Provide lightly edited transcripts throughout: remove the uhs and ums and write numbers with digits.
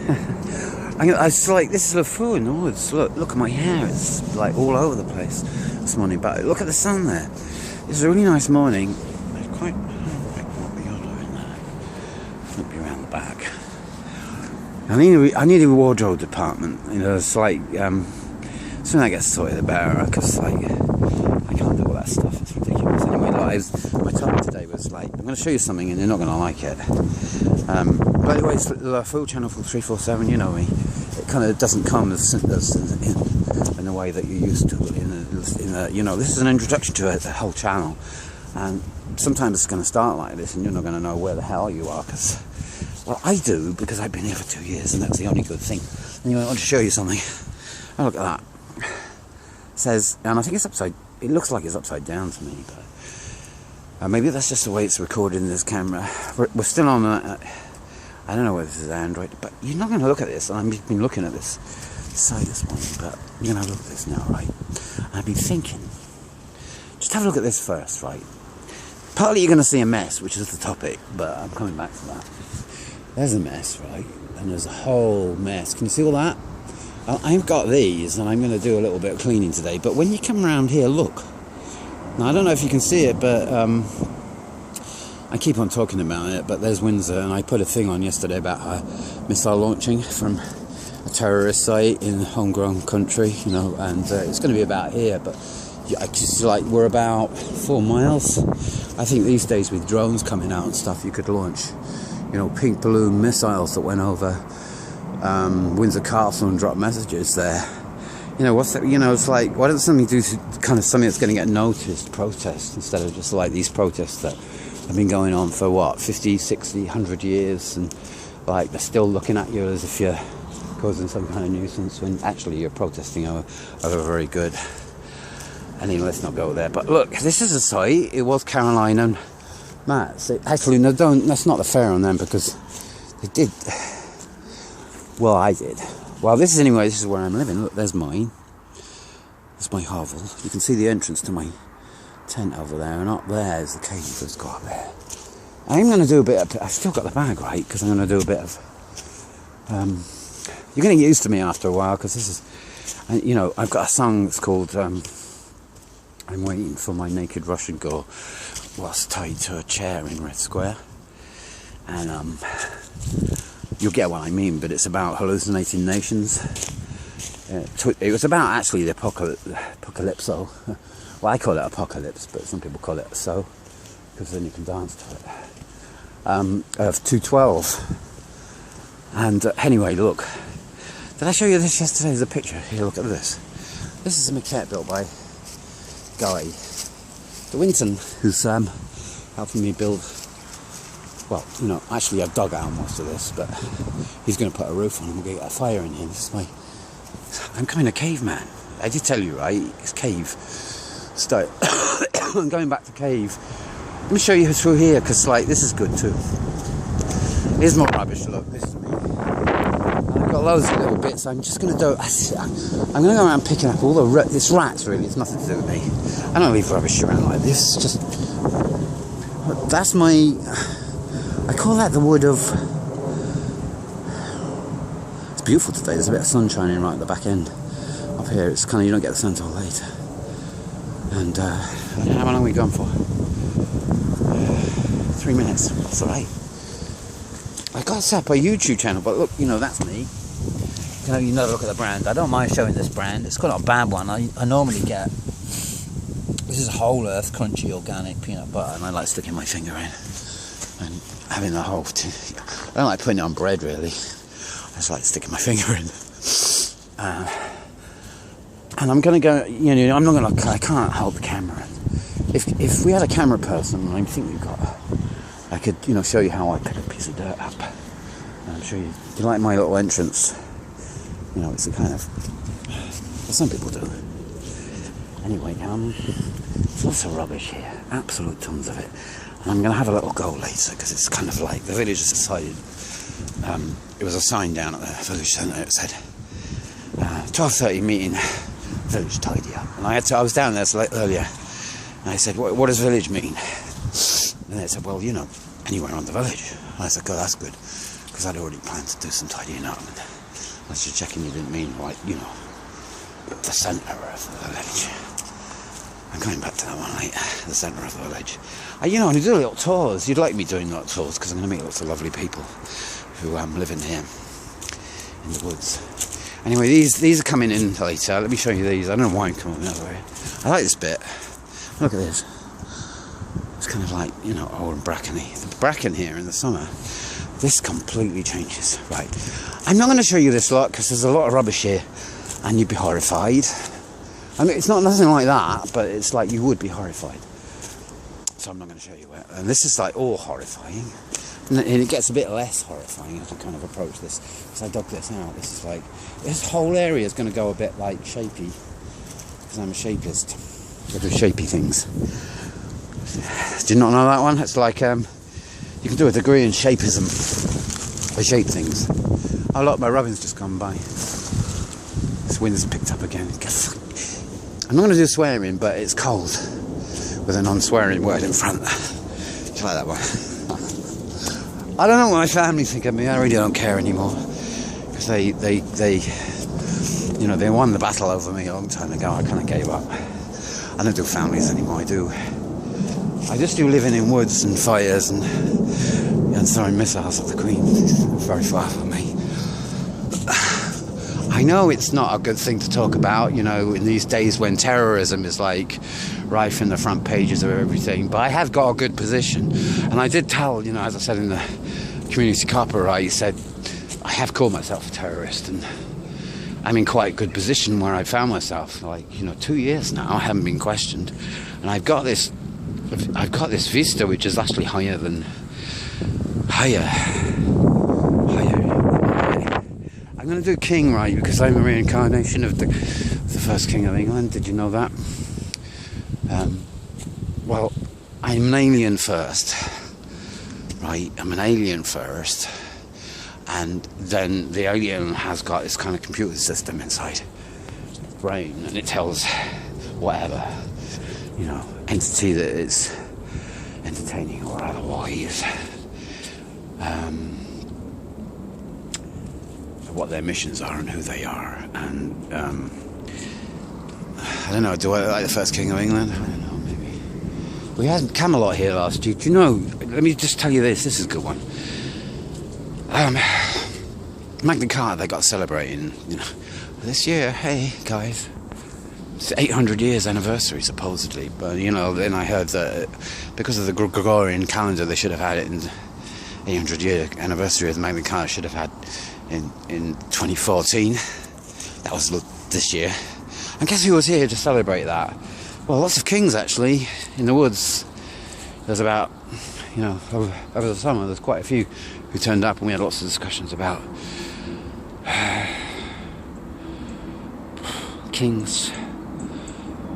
It's like, this is Lefu in the woods. Look at my hair. It's like all over the place this morning. But look at the sun there. It's a really nice morning. It's quite... what we are doing there. Flip you around the back. I need a wardrobe department. You know, it's like... soon I get sorted, the better. Because, like... I can't do all that stuff. It's ridiculous. Anyway, my topic today was like... I'm going to show you something and you're not going to like it. By the way, it's Lefu channel 347, you know me. It kind of doesn't come as in the way that you're used to. You know, this is an introduction to the whole channel, and sometimes it's going to start like this, and you're not going to know where the hell you are. Because, well, I do, because I've been here for 2 years, and that's the only good thing. Anyway, I want to show you something. Oh, look at that. It says, and I think it's upside. It looks like it's upside down to me, but maybe that's just the way it's recorded in this camera. We're still on. I don't know whether this is Android, but you're not going to look at this. I've been looking at this site this morning, but you're going to look at this now, right? And I've been thinking, just have a look at this first, right? Partly you're going to see a mess, which is the topic, but I'm coming back to that. There's a mess, right? And there's a whole mess. Can you see all that? I've got these, and I'm going to do a little bit of cleaning today, but when you come around here, look. Now, I don't know if you can see it, but I keep on talking about it, but there's Windsor, and I put a thing on yesterday about missile launching from a terrorist site in homegrown country, you know, and it's going to be about here, but I just like, we're about 4 miles. I think these days with drones coming out and stuff, you could launch, you know, pink balloon missiles that went over Windsor Castle and drop messages there. You know, what's that? You know, it's like, why don't something do kind of something that's going to get noticed, protest, instead of just like these protests that have been going on for what, 50, 60, 100 years, and like they're still looking at you as if you're causing some kind of nuisance when actually you're protesting over very good. Anyway, let's not go there. But look, this is a site. It was Caroline and Matt's. Actually, no, that's not the fair on them, because they did. Well, I did. Well, this is where I'm living. Look, there's mine. There's my hovel. You can see the entrance to my tent over there, and up there is the cave that's got up there. I'm going to do a bit of... I've still got the bag, right? Because I'm going to do a bit of... you're going to get used to me after a while, because this is... you know, I've got a song that's called... I'm waiting for my naked Russian girl whilst tied to a chair in Red Square. And, you'll get what I mean, but it's about hallucinating nations. It was about actually the apocalypso. Well, I call it apocalypse, but some people call it so, because then you can dance to it. Of 212. And anyway, look. Did I show you this yesterday? There's a picture. Here, look at this. This is a maquette built by Guy DeWinton, who's helping me build. Well, you know, actually I've dug out most of this, but he's going to put a roof on and we're going to get a fire in here. This is I'm kind of caveman. I did tell you, right? It's cave style. I'm going back to cave. Let me show you through here, because, like, this is good too. Here's more rubbish. Look, this is me. And I've got loads of little bits. I'm just going to do... I'm going to go around picking up all the... It's rats, really. It's nothing to do with me. I don't leave rubbish around like this. Just... That's my... I call that the wood of... It's beautiful today. There's a bit of sun shining right at the back end. Up here, it's kind of, you don't get the sun till later. And I don't know how long we've gone for. 3 minutes. That's alright. I got to set up a YouTube channel, but look, you know, that's me. You know, look at the brand. I don't mind showing this brand. It's not a bad one. I normally get... This is whole earth, crunchy, organic peanut butter, and I like sticking my finger in. And having the whole... I don't like putting it on bread, really. I just like sticking my finger in. And I'm going to go... You know, I'm not going to... I can't hold the camera. If we had a camera person, I think we've got... I could, you know, show you how I pick a piece of dirt up. And I'm sure you like my little entrance. You know, it's a kind of... Well, some people do. Anyway, there's lots of rubbish here. Absolute tons of it. And I'm going to have a little go later, because it's kind of like... The village has decided... it was a sign down at the village centre. It said... 12:30 meeting... Village tidy up. And I was down there earlier. And I said, what does village mean? And they said, well, you know, anywhere on the village. And I said, oh, that's good. because I'd already planned to do some tidying up. And I was just checking you didn't mean, like, you know, the centre of the village. I'm coming back to that one later, the centre of the village. You know, and I do little tours. You'd like me doing little tours, because I'm going to meet lots of lovely people who live in here, in the woods. Anyway, these are coming in later. Let me show you these. I don't know why I'm coming that way. I like this bit. Look at this. It's kind of like, you know, old and brackeny. The bracken here in the summer, this completely changes. Right. I'm not going to show you this lot, because there's a lot of rubbish here, and you'd be horrified. I mean, it's not nothing like that, but it's like you would be horrified. So I'm not going to show you it. And this is like all horrifying. And it gets a bit less horrifying as you kind of approach this. Because I dug this out. This is like, this whole area is going to go a bit like shapy. Because I'm a shapist. I do shapy things. Did you not know that one? It's like, you can do a degree in shapism. I shape things. Oh look, my rubbing's just gone by. This wind's picked up again. I'm not going to do swearing, but it's cold. With a non-swearing word in front. Try that one. I don't know what my family think of me. I really don't care anymore, because they you know, they won the battle over me a long time ago. I kind of gave up. I don't do families anymore. I just do living in woods and fires and throwing missiles at the Queen. It's very far from me. I know it's not a good thing to talk about, you know, in these days when terrorism is like rife in the front pages of everything, but I have got a good position. And I did tell, you know, as I said in the community copper, I said I have called myself a terrorist, and I'm in quite a good position where I found myself, like, you know, 2 years now. I haven't been questioned, and I've got this vista which is actually higher. I'm going to do king, right, because I'm a reincarnation of the first king of England. Did you know that? Well, I'm an alien first, right? I'm an alien first, and then the alien has got this kind of computer system inside its brain, and it tells whatever, you know, entity that is entertaining or otherwise, what their missions are and who they are. And I don't know, do I look like the first king of England? I don't know, maybe. We had Camelot here last year. Do you know, let me just tell you this is a good one. Magna Carta, they got celebrating, you know, this year. Hey guys, it's 800 years anniversary supposedly, but you know, then I heard that because of the Gregorian calendar, they should have had it in 800 year anniversary of the Magna Carta should have had in 2014. That was this year. And guess who was here to celebrate that? Well, lots of kings actually in the woods. There's about, you know, over the summer there's quite a few who turned up, and we had lots of discussions about kings,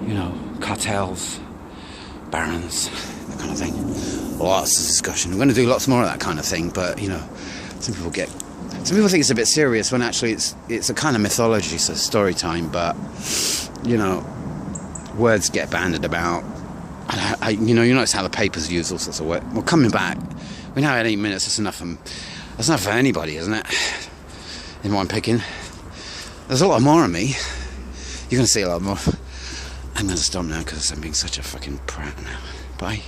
you know, cartels, barons, that kind of thing. Lots of discussion. We're going to do lots more of that kind of thing, but you know, some people think it's a bit serious when actually it's a kind of mythology, so story time. But you know, words get bandied about. You know, you notice how the papers use all sorts of words. Well, coming back, we now had 8 minutes. That's enough for anybody, isn't it? In one picking. There's a lot more of me. You're going to see a lot more. I'm going to stop now because I'm being such a fucking prat now. Bye.